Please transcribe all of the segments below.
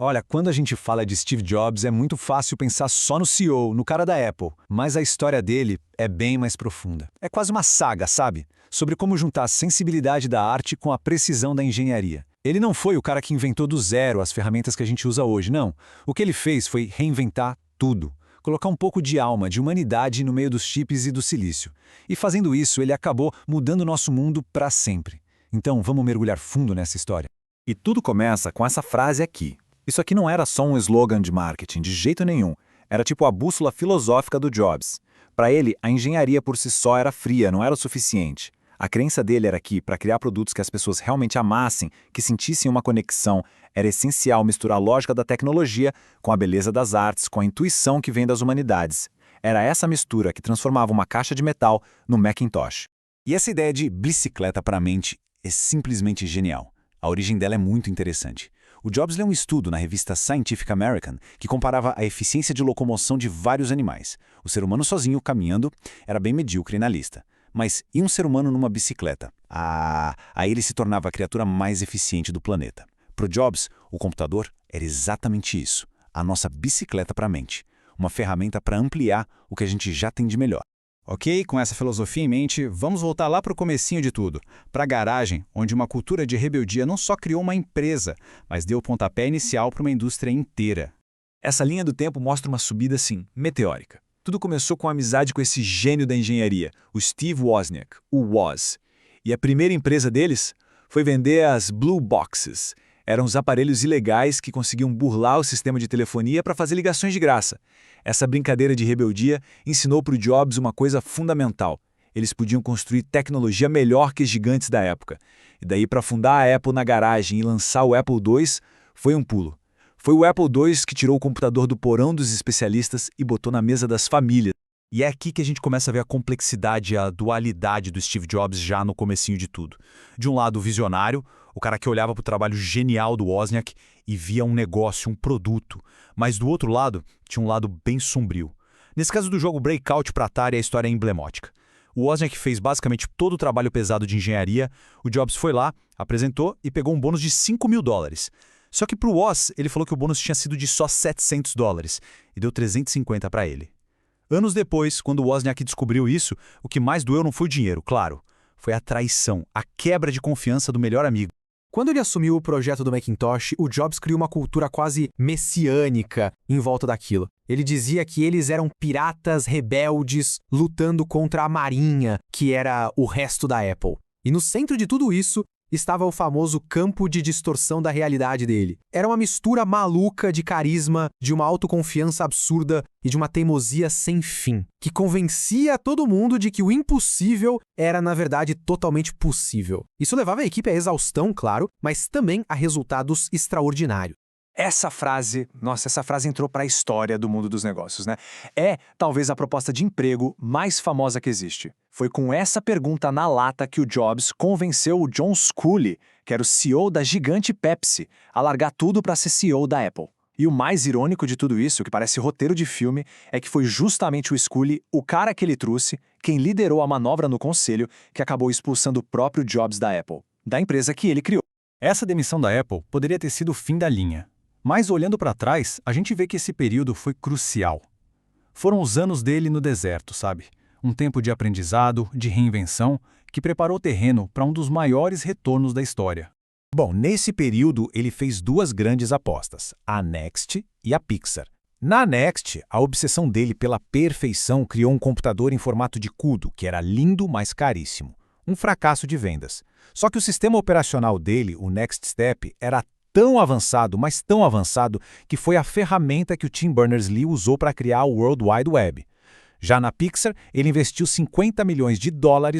Olha, quando a gente fala de Steve Jobs, é muito fácil pensar só no CEO, no cara da Apple. Mas a história dele é bem mais profunda. É quase uma saga, sabe? Sobre como juntar a sensibilidade da arte com a precisão da engenharia. Ele não foi o cara que inventou do zero as ferramentas que a gente usa hoje, não. O que ele fez foi reinventar tudo. Colocar um pouco de alma, de humanidade no meio dos chips e do silício. E fazendo isso, ele acabou mudando o nosso mundo para sempre. Então, vamos mergulhar fundo nessa história. E tudo começa com essa frase aqui. Isso aqui não era só um slogan de marketing, de jeito nenhum. Era tipo a bússola filosófica do Jobs. Para ele, a engenharia por si só era fria, não era o suficiente. A crença dele era que, para criar produtos que as pessoas realmente amassem, que sentissem uma conexão, era essencial misturar a lógica da tecnologia com a beleza das artes, com a intuição que vem das humanidades. Era essa mistura que transformava uma caixa de metal no Macintosh. E essa ideia de bicicleta para a mente é simplesmente genial. A origem dela é muito interessante. O Jobs leu um estudo na revista Scientific American que comparava a eficiência de locomoção de vários animais. O ser humano sozinho, caminhando, era bem medíocre na lista. Mas e um ser humano numa bicicleta? Aí ele se tornava a criatura mais eficiente do planeta. Para o Jobs, o computador era exatamente isso. A nossa bicicleta para a mente. Uma ferramenta para ampliar o que a gente já tem de melhor. Ok, com essa filosofia em mente, vamos voltar lá para o comecinho de tudo, para a garagem, onde uma cultura de rebeldia não só criou uma empresa, mas deu o pontapé inicial para uma indústria inteira. Essa linha do tempo mostra uma subida, assim, meteórica. Tudo começou com a amizade com esse gênio da engenharia, o Steve Wozniak, o Woz. E a primeira empresa deles foi vender as Blue Boxes. Eram os aparelhos ilegais que conseguiam burlar o sistema de telefonia para fazer ligações de graça. Essa brincadeira de rebeldia ensinou para o Jobs uma coisa fundamental. Eles podiam construir tecnologia melhor que os gigantes da época. E daí para fundar a Apple na garagem e lançar o Apple II foi um pulo. Foi o Apple II que tirou o computador do porão dos especialistas e botou na mesa das famílias. E é aqui que a gente começa a ver a complexidade e a dualidade do Steve Jobs já no comecinho de tudo. De um lado, o visionário, o cara que olhava para o trabalho genial do Wozniak e via um negócio, um produto. Mas do outro lado, tinha um lado bem sombrio. Nesse caso do jogo Breakout para Atari, a história é emblemática. O Wozniak fez basicamente todo o trabalho pesado de engenharia, o Jobs foi lá, apresentou e pegou um bônus de $5.000. Só que para o Woz, ele falou que o bônus tinha sido de só $700 e deu 350 para ele. Anos depois, quando o Wozniak descobriu isso, o que mais doeu não foi o dinheiro, claro. Foi a traição, a quebra de confiança do melhor amigo. Quando ele assumiu o projeto do Macintosh, o Jobs criou uma cultura quase messiânica em volta daquilo. Ele dizia que eles eram piratas rebeldes lutando contra a marinha, que era o resto da Apple. E no centro de tudo isso estava o famoso campo de distorção da realidade dele. Era uma mistura maluca de carisma, de uma autoconfiança absurda e de uma teimosia sem fim, que convencia todo mundo de que o impossível era, na verdade, totalmente possível. Isso levava a equipe à exaustão, claro, mas também a resultados extraordinários. Essa frase entrou para a história do mundo dos negócios, né? É, talvez, a proposta de emprego mais famosa que existe. Foi com essa pergunta na lata que o Jobs convenceu o John Sculley, que era o CEO da gigante Pepsi, a largar tudo para ser CEO da Apple. E o mais irônico de tudo isso, que parece roteiro de filme, é que foi justamente o Sculley, o cara que ele trouxe, quem liderou a manobra no conselho, que acabou expulsando o próprio Jobs da Apple, da empresa que ele criou. Essa demissão da Apple poderia ter sido o fim da linha. Mas olhando para trás, a gente vê que esse período foi crucial. Foram os anos dele no deserto, sabe? Um tempo de aprendizado, de reinvenção, que preparou o terreno para um dos maiores retornos da história. Bom, nesse período ele fez duas grandes apostas, a Next e a Pixar. Na Next, a obsessão dele pela perfeição criou um computador em formato de cubo, que era lindo, mas caríssimo. Um fracasso de vendas. Só que o sistema operacional dele, o Next Step, era tão avançado, mas tão avançado, que foi a ferramenta que o Tim Berners-Lee usou para criar o World Wide Web. Já na Pixar, ele investiu $50 milhões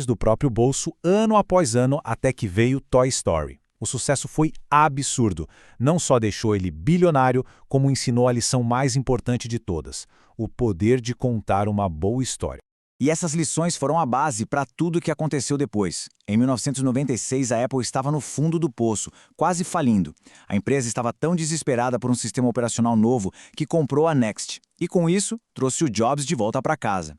do próprio bolso, ano após ano, até que veio Toy Story. O sucesso foi absurdo. Não só deixou ele bilionário, como ensinou a lição mais importante de todas: o poder de contar uma boa história. E essas lições foram a base para tudo o que aconteceu depois. Em 1996, a Apple estava no fundo do poço, quase falindo. A empresa estava tão desesperada por um sistema operacional novo que comprou a Next. E com isso, trouxe o Jobs de volta para casa.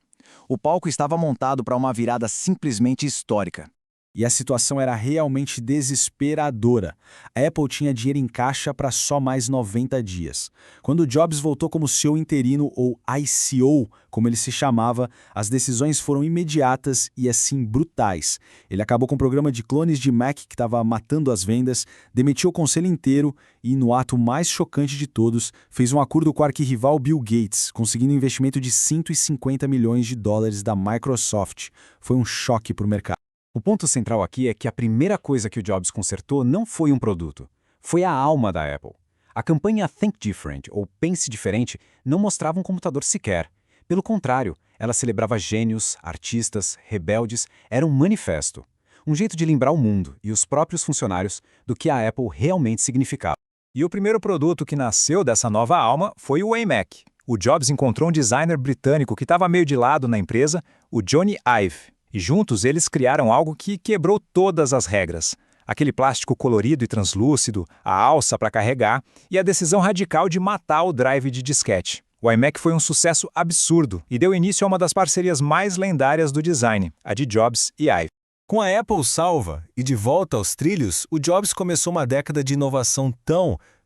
O palco estava montado para uma virada simplesmente histórica. E a situação era realmente desesperadora. A Apple tinha dinheiro em caixa para só mais 90 dias. Quando Jobs voltou como CEO interino, ou ICO, como ele se chamava, as decisões foram imediatas e, assim, brutais. Ele acabou com o programa de clones de Mac que estava matando as vendas, demitiu o conselho inteiro e, no ato mais chocante de todos, fez um acordo com o arquirrival Bill Gates, conseguindo um investimento de $150 milhões da Microsoft. Foi um choque para o mercado. O ponto central aqui é que a primeira coisa que o Jobs consertou não foi um produto, foi a alma da Apple. A campanha Think Different, ou Pense Diferente, não mostrava um computador sequer. Pelo contrário, ela celebrava gênios, artistas, rebeldes, era um manifesto. Um jeito de lembrar o mundo e os próprios funcionários do que a Apple realmente significava. E o primeiro produto que nasceu dessa nova alma foi o iMac. O Jobs encontrou um designer britânico que estava meio de lado na empresa, o Johnny Ive. E juntos eles criaram algo que quebrou todas as regras. Aquele plástico colorido e translúcido, a alça para carregar e a decisão radical de matar o drive de disquete. O iMac foi um sucesso absurdo e deu início a uma das parcerias mais lendárias do design, a de Jobs e Ive. Com a Apple salva e de volta aos trilhos, o Jobs começou uma década de inovação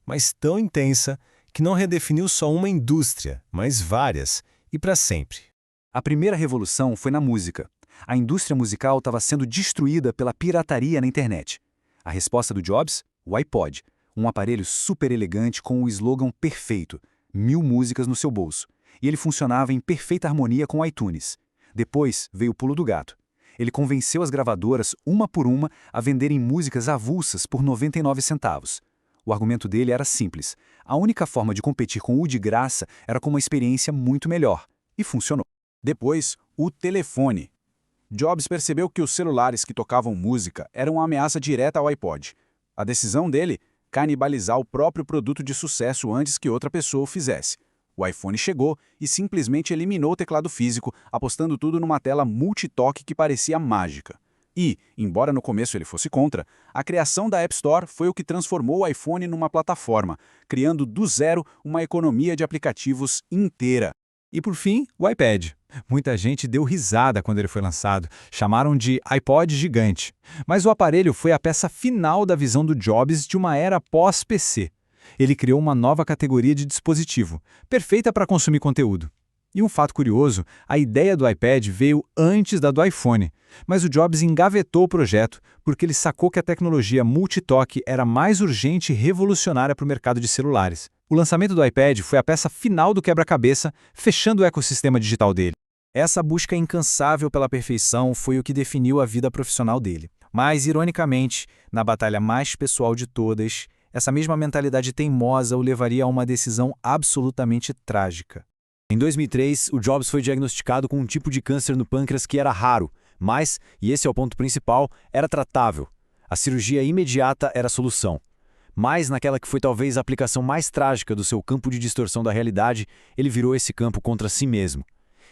mas tão intensa, que não redefiniu só uma indústria, mas várias, e para sempre. A primeira revolução foi na música. A indústria musical estava sendo destruída pela pirataria na internet. A resposta do Jobs? O iPod, um aparelho super elegante com o slogan perfeito, 1000 músicas no seu bolso. E ele funcionava em perfeita harmonia com o iTunes. Depois veio o pulo do gato. Ele convenceu as gravadoras, uma por uma, a venderem músicas avulsas por 99 centavos. O argumento dele era simples. A única forma de competir com o de graça era com uma experiência muito melhor. E funcionou. Depois, o telefone. Jobs percebeu que os celulares que tocavam música eram uma ameaça direta ao iPod. A decisão dele? Canibalizar o próprio produto de sucesso antes que outra pessoa o fizesse. O iPhone chegou e simplesmente eliminou o teclado físico, apostando tudo numa tela multitoque que parecia mágica. E, embora no começo ele fosse contra, a criação da App Store foi o que transformou o iPhone numa plataforma, criando do zero uma economia de aplicativos inteira. E por fim, o iPad. Muita gente deu risada quando ele foi lançado, chamaram de iPod gigante. Mas o aparelho foi a peça final da visão do Jobs de uma era pós-PC. Ele criou uma nova categoria de dispositivo, perfeita para consumir conteúdo. E um fato curioso, a ideia do iPad veio antes da do iPhone, mas o Jobs engavetou o projeto porque ele sacou que a tecnologia multitoque era mais urgente e revolucionária para o mercado de celulares. O lançamento do iPad foi a peça final do quebra-cabeça, fechando o ecossistema digital dele. Essa busca incansável pela perfeição foi o que definiu a vida profissional dele. Mas, ironicamente, na batalha mais pessoal de todas, essa mesma mentalidade teimosa o levaria a uma decisão absolutamente trágica. Em 2003, o Jobs foi diagnosticado com um tipo de câncer no pâncreas que era raro, mas, e esse é o ponto principal, era tratável. A cirurgia imediata era a solução. Mas, naquela que foi talvez a aplicação mais trágica do seu campo de distorção da realidade, ele virou esse campo contra si mesmo.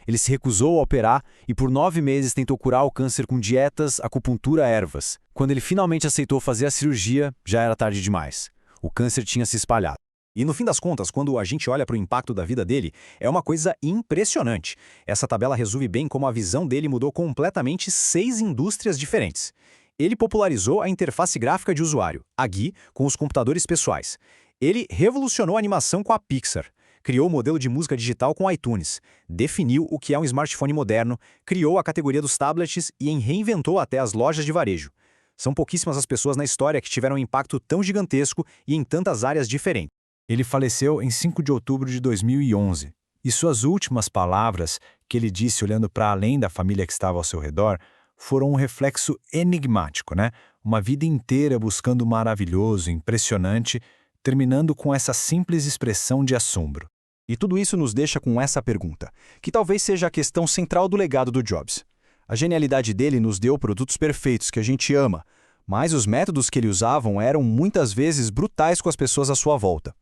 Ele se recusou a operar e por 9 meses tentou curar o câncer com dietas, acupuntura, ervas. Quando ele finalmente aceitou fazer a cirurgia, já era tarde demais. O câncer tinha se espalhado. E no fim das contas, quando a gente olha para o impacto da vida dele, é uma coisa impressionante. Essa tabela resume bem como a visão dele mudou completamente 6 indústrias diferentes. Ele popularizou a interface gráfica de usuário, a GUI, com os computadores pessoais. Ele revolucionou a animação com a Pixar. Criou o modelo de música digital com o iTunes. Definiu o que é um smartphone moderno, criou a categoria dos tablets e reinventou até as lojas de varejo. São pouquíssimas as pessoas na história que tiveram um impacto tão gigantesco e em tantas áreas diferentes. Ele faleceu em 5 de outubro de 2011. E suas últimas palavras, que ele disse olhando para além da família que estava ao seu redor, foram um reflexo enigmático, né? Uma vida inteira buscando o maravilhoso, impressionante, terminando com essa simples expressão de assombro. E tudo isso nos deixa com essa pergunta, que talvez seja a questão central do legado do Jobs. A genialidade dele nos deu produtos perfeitos que a gente ama, mas os métodos que ele usava eram muitas vezes brutais com as pessoas à sua volta.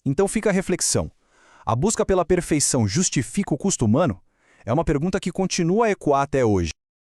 Então fica a reflexão. A busca pela perfeição justifica o custo humano? É uma pergunta que continua a ecoar até hoje.